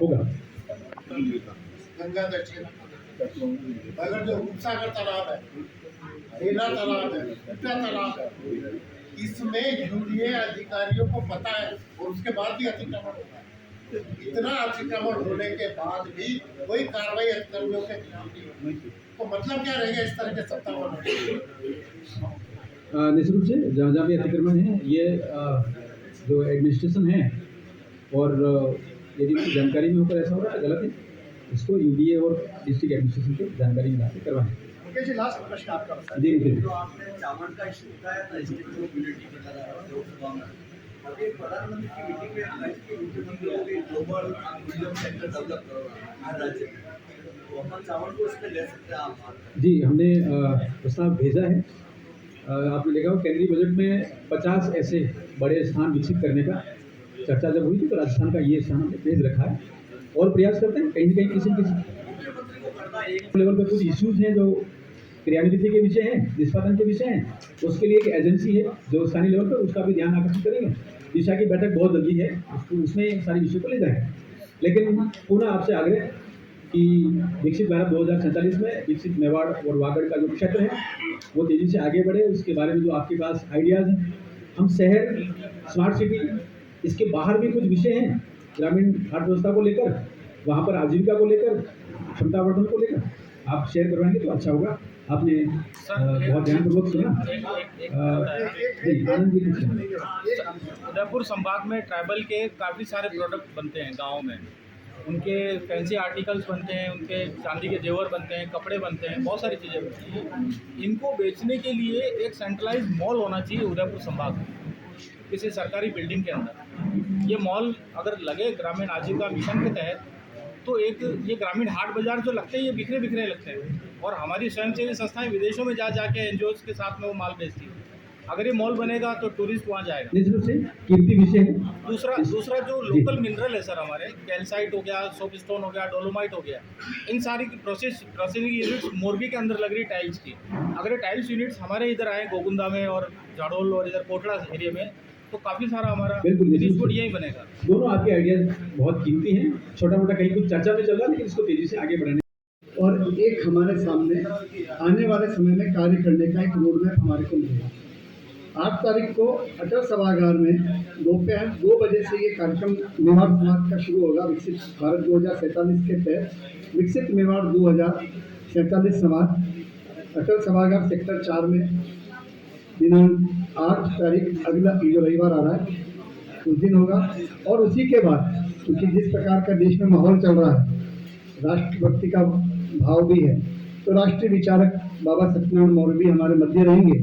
Speaker 2: होगा।
Speaker 5: गंगा दक्षिण अगर जो रूपसागर तालाब है, बेला तालाब है, कुटा तालाब है, इसमें यूडीए अधिकारियों को पता है और उसके बाद भी अतिक्रमण होगा। इतना अतिक्रमण होने के बाद भी कोई कार्रवाई अधिकारियों के खिलाफ नहीं होगी, तो मतलब क्या रहेगा इस तरह के सत्तावन?
Speaker 2: निश्चित रूप से जहाँ जहाँ भी अतिक्रमण है, ये जो एडमिनिस्ट्रेशन है और यदि उनकी जानकारी में होकर ऐसा हो रहा है गलत है, इसको यूडीए और डिस्ट्रिक्ट एडमिनिस्ट्रेशन को जानकारी में लाकर करवाएं।
Speaker 1: जी लास्ट प्रश्न आपका बता
Speaker 2: जी जी
Speaker 9: जो आपने चावल का इशू बताया था स्टेट मोबिलिटी की तरह लोकसभा में, अभी प्रधानमंत्री की मीटिंग में कहा कि UP global tourism sector develop करोगे हर राज्य में, तो अपन चावल को इसमें ले सकते हैं आप?
Speaker 2: जी, हमने प्रस्ताव भेजा है। आपने देखा हो केंद्रीय बजट में 50 ऐसे बड़े स्थान विकसित करने का चर्चा जब हुई थी, तो राजस्थान का ये स्थान हमने भेज रखा है और प्रयास करते हैं कहीं न कहीं किसी न किसी लेवल पर कुछ इश्यूज हैं जो क्रियान्विति के विषय हैं, निष्पादन के विषय हैं, उसके लिए एक एजेंसी है जो स्थानीय लेवल पर उसका भी ध्यान आकर्षित करेंगे। दिशा की बैठक बहुत जल्दी है, उसमें सारी विषयों को ले जाएंगे। लेकिन पुनः आपसे आग्रह कि विकसित भारत 2047 में विकसित मेवाड़ और वागड़ का जो क्षेत्र है वो तेज़ी से आगे बढ़े, उसके बारे में जो आपके पास आइडियाज़ हैं, हम शहर स्मार्ट सिटी, इसके बाहर भी कुछ विषय हैं ग्रामीण अर्थव्यवस्था को लेकर, वहाँ पर आजीविका को लेकर, क्षमतावर्धन को लेकर आप शेयर करवाएंगे तो अच्छा होगा। आपने बहुत ध्यानपूर्वक सुना। आनंद जी कुछ
Speaker 8: उदयपुर संभाग में ट्राइबल के काफ़ी सारे प्रोडक्ट बनते हैं गाँव में, उनके फैंसी आर्टिकल्स बनते हैं, उनके चांदी के जेवर बनते हैं, कपड़े बनते हैं, बहुत सारी चीज़ें बनती हैं। इनको बेचने के लिए एक सेंट्रलाइज मॉल होना चाहिए उदयपुर संभाग में, किसी सरकारी बिल्डिंग के अंदर। ये मॉल अगर लगे ग्रामीण आजीविका मिशन के तहत, तो एक ये ग्रामीण हाट बाजार जो लगते हैं ये बिखरे बिखरे लगते हैं, और हमारी स्वयंसेवी संस्थाएं विदेशों में जा जाके एनजीओज के साथ में वो माल बेचती हैं। अगर ये मॉल बनेगा तो टूरिस्ट वहाँ जाएगा।
Speaker 2: निश्चित रूप से कीमती विषय है।
Speaker 8: दूसरा जो लोकल मिनरल है सर, हमारे कैल्साइट हो गया, सोपस्टोन हो गया, डोलोमाइट हो गया, इन सारी की प्रोसेसिंग यूनिट्स मोरबी के अंदर लग रही टाइल्स की। अगर टाइल्स यूनिट्स हमारे इधर आए गोगुंदा में और झाड़ोल और इधर कोटड़ा एरिया में, तो काफ़ी सारा हमारा बिल्कुल यही बनेगा।
Speaker 2: दोनों आपके आइडियाज बहुत कीमती हैं, छोटा मोटा कहीं कुछ चर्चा में चल रहा है, लेकिन इसको तेजी से आगे बढ़ाने
Speaker 1: और एक हमारे सामने आने वाले समय में कार्य करने का एक रोड मैप हमारे को मिलेगा। 8 तारीख को अटल सभागार में दोपहर 2 बजे से ये कार्यक्रम मेवाड़ समाज का शुरू होगा। विकसित भारत 2047 के तहत विकसित मेवाड़ 2047 समाज अटल सभागार सेक्टर 4 में दिनांक 8 तारीख अगला जो रविवार आ रहा है उस दिन होगा। और उसी के बाद क्योंकि जिस प्रकार का देश में माहौल चल रहा है, राष्ट्रभक्ति का भाव भी है, तो राष्ट्रीय विचारक बाबा सत्यनारायण मौर्य भी हमारे मध्य रहेंगे।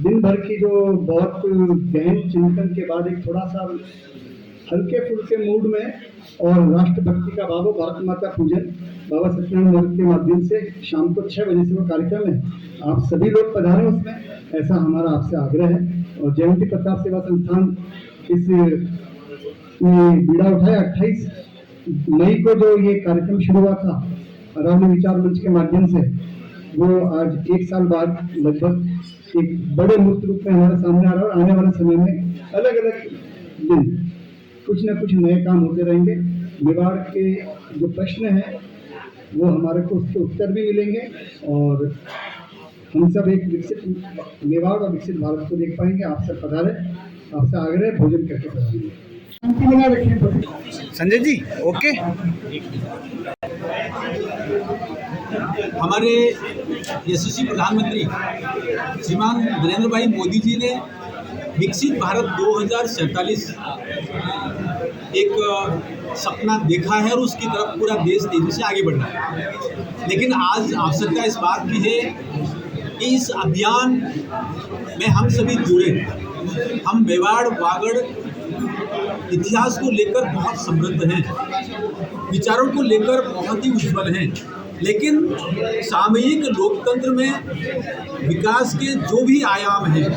Speaker 1: दिन भर की जो बहुत गहन चिंतन के बाद एक थोड़ा सा हल्के फुल्के मूड में और राष्ट्रभक्ति का भाव, भारत माता पूजन बाबा सत्यनारायण मौर्य के माध्यम से शाम को 6 बजे से वो कार्यक्रम है। आप सभी लोग पधारें उसमें, ऐसा हमारा आपसे आग्रह है। और जयंती प्रताप सेवा संस्थान इस बीड़ा उठाया। 28 मई को जो ये कार्यक्रम शुरू हुआ था राष्ट्रीय विचार मंच के माध्यम से, वो आज 1 साल बाद लगभग एक बड़े मूर्त रूप में हमारे सामने आ रहा है। और आने वाले समय में अलग अलग दिन कुछ न कुछ नए काम होते रहेंगे। मेवाड़ के जो प्रश्न हैं वो हमारे को उसके उत्तर भी मिलेंगे और हम सब एक विकसित मेवाड़ और विकसित भारत को देख पाएंगे। आप सब पधारें, आपसे आग्रह भोजन करके पधारेंगे।
Speaker 10: संजय जी ओके।
Speaker 11: हमारे यशस्वी प्रधानमंत्री श्रीमान नरेंद्र भाई मोदी जी ने विकसित भारत 2047 एक सपना देखा है और उसकी तरफ पूरा देश तेजी से आगे बढ़ रहा है। लेकिन आज आवश्यकता इस बात की है कि इस अभियान में हम सभी जुड़े। हम मेवाड़ वागड़ इतिहास को लेकर बहुत समृद्ध हैं, विचारों को लेकर बहुत ही उज्ज्वल हैं, लेकिन सामूहिक लोकतंत्र में विकास के जो भी आयाम हैं,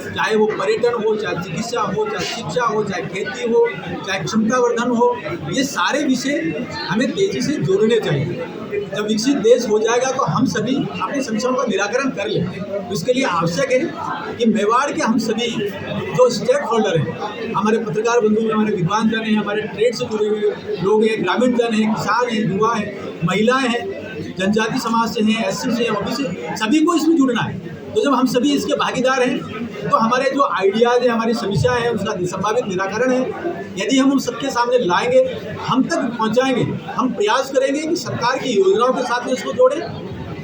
Speaker 11: चाहे वो पर्यटन हो, चाहे चिकित्सा हो, चाहे शिक्षा हो, चाहे खेती हो, चाहे क्षमतावर्धन हो, ये सारे विषय हमें तेजी से जोड़ने चाहिए। जब विकसित देश हो जाएगा तो हम सभी अपने समस्याओं का निराकरण कर लें। तो इसके लिए आवश्यक है कि मेवाड़ के हम सभी जो स्टेक होल्डर हैं, हमारे पत्रकार बंधु हैं, हमारे विद्वान जन हैं, हमारे ट्रेड से जुड़े हुए लोग हैं, ग्रामीण जन हैं, किसान हैं, युवा हैं, महिलाएं हैं, जनजाति समाज से हैं, एससी से हैं, ओबीसी, सभी को इसमें जुड़ना है। तो जब हम सभी इसके भागीदार हैं तो हमारे जो आइडियाज़ हैं, हमारी समस्या है, उसका संभावित निराकरण है, यदि हम उन सबके सामने लाएंगे, हम तक पहुंचाएंगे, हम प्रयास करेंगे कि सरकार की योजनाओं के साथ में इसको जोड़ें,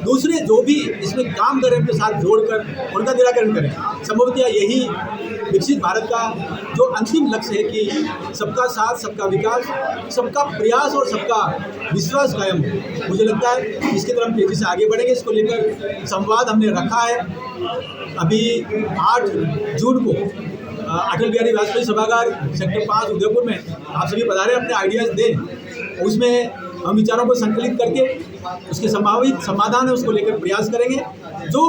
Speaker 11: दूसरे जो भी इसमें काम करें उनके साथ जोड़कर उनका निराकरण करें। संभवतः यही विकसित भारत का जो अंतिम लक्ष्य है कि सबका साथ, सबका विकास, सबका प्रयास और सबका विश्वास कायम हो। मुझे लगता है इसकी तरफ तेजी से आगे बढ़ेंगे। इसको लेकर संवाद हमने रखा है। अभी 8 जून को अटल बिहारी वाजपेयी सभागार सेक्टर 5 उदयपुर में आप सभी पधारें, अपने आइडियाज़ दें। उसमें हम विचारों को संकलित करके उसके संभावित समाधान है उसको लेकर प्रयास करेंगे। जो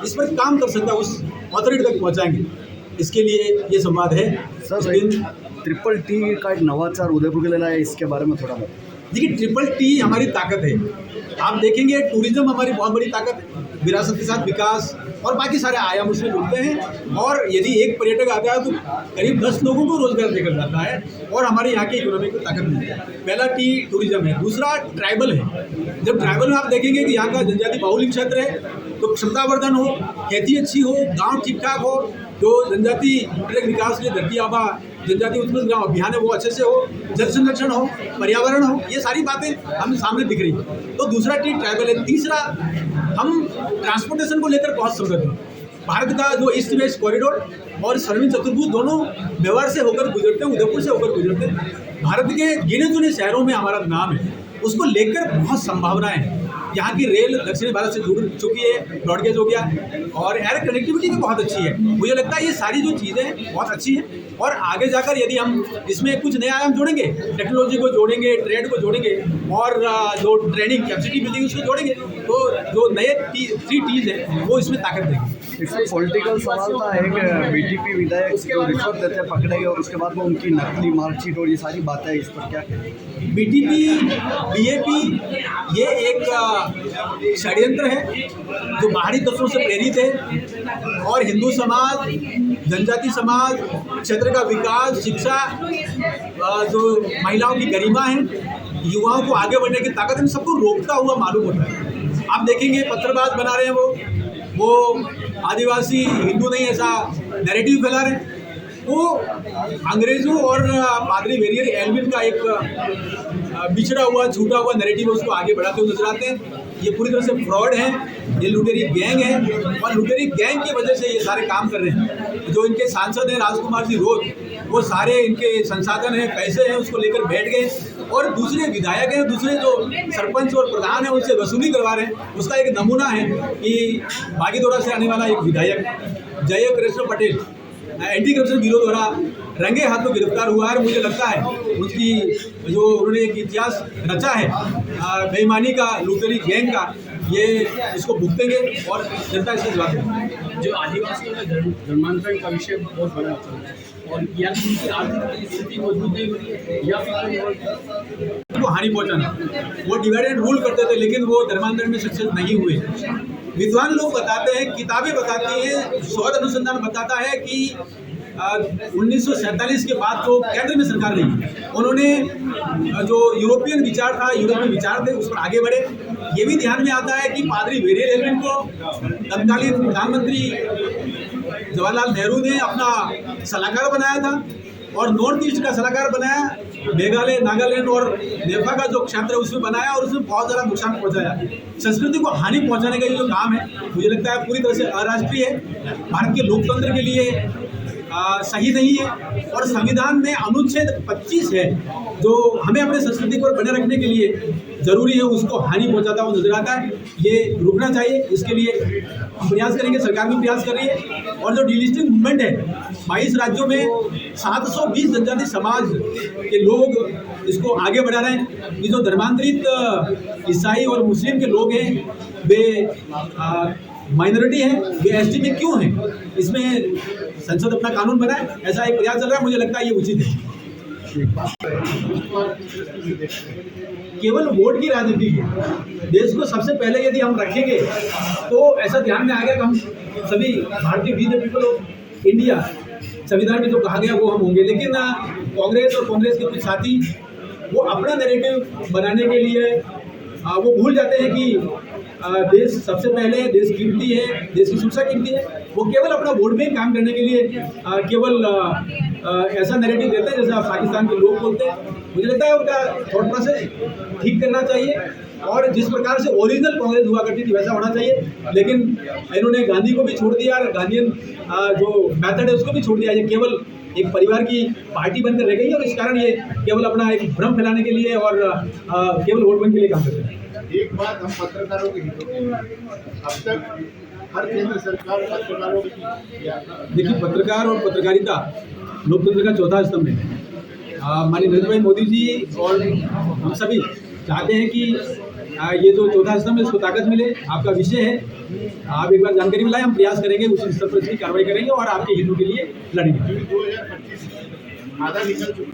Speaker 11: इस पर काम कर सकता है उस अथॉरिटी तक पहुंचाएंगे। इसके लिए ये संवाद है।
Speaker 10: सर, ट्रिपल टी का एक नवाचार उदयपुर के लिए है, इसके बारे में थोड़ा
Speaker 11: देखिए, ट्रिपल टी हमारी ताकत है। आप देखेंगे टूरिज्म हमारी बहुत बड़ी ताकत है, विरासत के साथ विकास और बाकी सारे आयाम उसमें जुड़ते हैं। और यदि एक पर्यटक आता है तो करीब 10 लोगों को रोजगार देकर जाता है और हमारे यहाँ की इकोनॉमी को ताकत मिलती है। पहला टी टूरिज्म है। दूसरा ट्राइबल है। जब ट्राइबल में आप देखेंगे कि यहाँ का जनजाति बाहुल्य क्षेत्र है तो क्षमतावर्धन हो, खेती अच्छी हो, गाँव ठीक ठाक हो, जो जनजाति विकास के लिए धरती आबा जनजाति उत्कृष्ट ग्राम अभियान है वो अच्छे से हो, जल संरक्षण हो, पर्यावरण हो, ये सारी बातें हमें सामने दिख रही है। तो दूसरा टी ट्राइबल है। तीसरा, हम ट्रांसपोर्टेशन को लेकर बहुत समृद्ध हैं। भारत का जो ईस्ट वेस्ट कॉरिडोर और स्वर्णिम चतुर्भुज दोनों मेवाड़ से होकर गुजरते हैं, उदयपुर से होकर गुजरते हैं। भारत के गिने चुने शहरों में हमारा नाम है, उसको लेकर बहुत संभावनाएं हैं। यहाँ की रेल दक्षिणी भारत से जुड़ चुकी है, ब्रॉडगेज हो गया, और एयर कनेक्टिविटी भी बहुत अच्छी है। मुझे लगता है ये सारी जो चीज़ें बहुत अच्छी हैं और आगे जाकर यदि हम इसमें कुछ नए आयाम जोड़ेंगे, टेक्नोलॉजी को जोड़ेंगे, ट्रेड को जोड़ेंगे और जो ट्रेनिंग कैपेसिटी बिल्डिंग उसको जोड़ेंगे तो जो नए 3 टीज हैं वो इसमें ताकत देंगे।
Speaker 10: इसमें पॉलिटिकल सवाल था, एक बीटीपी विधायक जो रिश्वत देते पकड़े गए और उसके बाद में उनकी नकली मार्कशीट और ये सारी बातें, इस पर क्या कहें?
Speaker 11: बीटीपी, बीएपी ये एक षड्यंत्र है जो बाहरी तत्वों से प्रेरित है और हिंदू समाज, जनजाति समाज, क्षेत्र का विकास, शिक्षा, जो महिलाओं की गरिमा है, युवाओं को आगे बढ़ने की ताकत, इन सबको रोकता हुआ मालूम होता है। आप देखेंगे पत्रबाज बना रहे हैं वो आदिवासी हिंदू नहीं ऐसा नैरेटिव फैला रहे हैं। वो अंग्रेजों और पादरी वेरियर एल्विन का एक बिछड़ा हुआ छूटा हुआ नैरेटिव उसको आगे बढ़ाते हुए नजर आते हैं। ये पूरी तरह से फ्रॉड है, ये लुटेरी गैंग है और लुटेरी गैंग की वजह से ये सारे काम कर रहे हैं। जो इनके सांसद हैं राजकुमार जी रोज, वो सारे इनके संसाधन हैं, पैसे हैं, उसको लेकर बैठ गए और दूसरे विधायक हैं, दूसरे जो सरपंच और प्रधान हैं उनसे वसूली करवा रहे हैं। उसका एक नमूना है कि बागीदोरा से आने वाला एक विधायक जय Krishna Patel anti corruption bureau द्वारा रंगे हाथों गिरफ्तार हुआ है। मुझे लगता है उसकी जो उन्होंने एक इतिहास रचा है बेईमानी का, लुटेरी गैंग का, ये इसको भुगतेंगे और जनता इसका जवाब देगी।
Speaker 6: जो आदिवासियों में धर्मांतरण का विषय बहुत बड़ा है और या तो उनकी आर्थिक स्थिति मजबूत नहीं हो रही है या फिर
Speaker 11: को हानि पहुंचाना। वो डिवाइड एंड रूल करते थे लेकिन वो धर्मांतरण में सक्सेस नहीं हुए। विद्वान लोग बताते हैं, किताबें बताती हैं, शोध अनुसंधान बताता है कि 1947 के बाद जो केंद्र में सरकार रही उन्होंने जो यूरोपियन विचार था, यूरोपियन विचार थे, उस पर आगे बढ़े। ये भी ध्यान में आता है कि पादरी वेरियर एल्विन को तत्कालीन प्रधानमंत्री जवाहरलाल नेहरू ने अपना सलाहकार बनाया था और नॉर्थ ईस्ट का सलाहकार बनाया, मेघालय, नागालैंड और नेपाल का जो क्षेत्र है उसमें बनाया और उसमें बहुत ज़्यादा नुकसान पहुंचाया। संस्कृति को हानि पहुंचाने का ये जो काम है मुझे लगता है पूरी तरह से अराष्ट्रीय है। भारत के लोकतंत्र के लिए सही नहीं है। और संविधान में अनुच्छेद 25 है जो हमें अपने संस्कृति को बने रखने के लिए जरूरी है, उसको हानि पहुंचाता हुआ नजर आता है। ये रुकना चाहिए, इसके लिए हम प्रयास करेंगे, सरकार भी प्रयास कर रही है। और जो डीलिस्टिंग मूवमेंट है, 22 राज्यों में 720 जनजाति समाज के लोग इसको आगे बढ़ा रहे हैं। ये जो धर्मांतरित ईसाई और मुस्लिम के लोग हैं वे माइनॉरिटी है, वे एसटी में क्यों हैं? इसमें संसद अपना कानून बनाए, ऐसा एक प्रयास चल रहा है, मुझे लगता है ये उचित है। केवल वोट की राजनीति है, देश को सबसे पहले यदि हम रखेंगे तो ऐसा ध्यान में आ गया कि हम सभी भारतीय we the people of India, संविधान में जो कहा गया वो हम होंगे। लेकिन कांग्रेस और कांग्रेस के कुछ साथी वो अपना नैरेटिव बनाने के लिए वो भूल जाते हैं कि देश सबसे पहले, देश कीमती है, देश की सुरक्षा कीमती है। वो केवल अपना वोट बैंक काम करने के लिए केवल ऐसा नैरेटिव देते हैं जैसा पाकिस्तान के लोग बोलते हैं। मुझे लगता है उनका थॉट प्रोसेस ठीक करना चाहिए और जिस प्रकार से ओरिजिनल कांग्रेस हुआ करती थी वैसा होना चाहिए। लेकिन इन्होंने गांधी को भी छोड़ दिया और गांधीयन जो मेथड है उसको भी छोड़ दिया। ये केवल एक परिवार की पार्टी बनकर रह गई है और इस कारण ये केवल अपना एक भ्रम फैलाने के लिए और केवल वोट बैंक के लिए काम करते हैं।
Speaker 5: एक बात हम पत्रकारों के हितों की, अब तक हर केंद्र सरकार पत्रकारों की,
Speaker 11: देखिए पत्रकार और पत्रकारिता लोकतंत्र का चौथा स्तंभ है। माननीय नरेंद्र भाई मोदी जी और हम सभी चाहते हैं कि ये जो चौथा स्तंभ है इसको ताकत मिले। आपका विषय है, आप एक बार जानकारी मिलाएं, हम प्रयास करेंगे उसी स्तर पर इसकी कार्रवाई करेंगे और आपके हितों के लिए लड़ेंगे।
Speaker 5: 2025 आधा निकल चुका